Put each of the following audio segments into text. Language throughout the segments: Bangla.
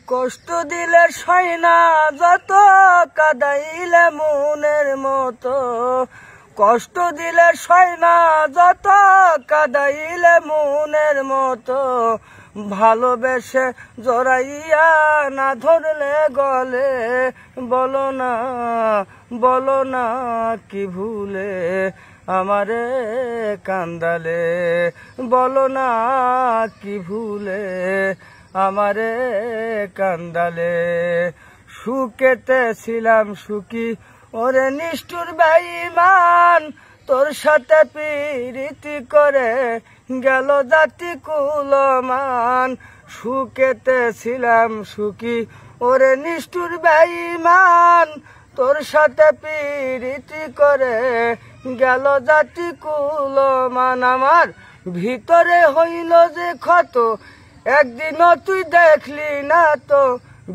কষ্ট দিলে সয় না যত, কাদাইলে মনের মতো। কষ্ট দিলে সয় না যত, কাদাইলে মনের মতো। ভালোবেসে জড়াইয়া না ধরলে গলে, বলো না কি ভুলে আমারে কান্দালে। বলো না কি ভুলে আমারে কান্দালে। সুখেতে ছিলাম সুখী ওরে নিষ্ঠুর বেঈমান, তোর সাথে প্রীতি করে গেল জাতি কুলমান। সুখেতে ছিলাম সুখী ওরে নিষ্ঠুর বেঈমান, তোর সাথে প্রীতি করে গেল জাতি কুলমান। আমার ভিতরে হইল যে ক্ষত, একদিনও তুই দেখলি না তো।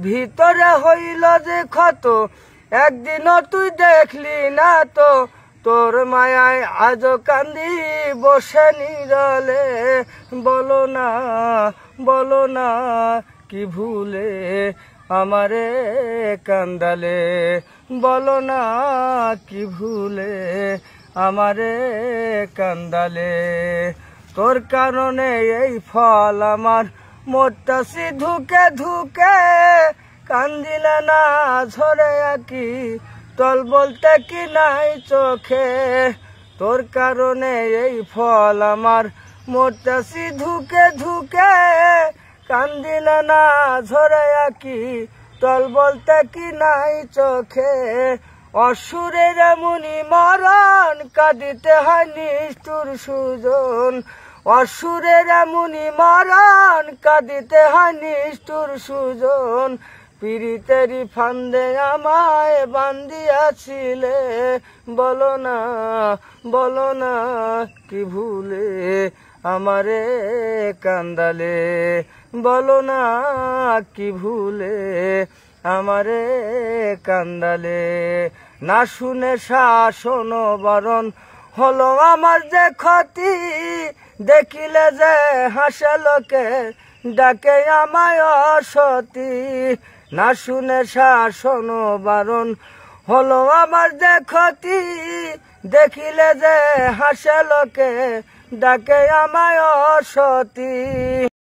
ভিতরে হইল যে ক্ষত, একদিনও তুই দেখলি না তো। তোর মায়ায় আজ কান্দি বসে নিরলে। বলো না কি ভুলে আমারে কান্দালে। বলো না কি ভুলে আমারে কান্দালে। তোর কারণে এই ফল আমার মরতাছি ধুকে ধুকে। কান্দিলে না ঝরে আঁকি তল বলতে কি নাই চোখে। তোর কারণে এই ফল আমার মরতাছি ধুকে ধুকে। কান্দিলে না ঝরে আঁকি তল বলতে কি নাই চোখে। অসুরের এমনি মরণ, কাঁদিতে হয় নিষ্ঠুর সুজন। অসুরের এমনি মরণ, কাঁদিতে হয় নিষ্ঠুর সুজন। পীড়িতেরই ফান্দে আমায় বান্ধিয়াছিলে। বলো না কি ভুলে আমারে কান্দালে। বলো না কি ভুলে আমারে কান্দালে। না শুনে শাসন বারণ হলো আমার যে ক্ষতি। দেখিলে যে হাসে লোকে ডাকে আমায় অসতী। না শুনে শাসন বারণ হলো আমার যে ক্ষতি। দেখিলে যে হাসে লোকে ডাকে আমায় অসতী।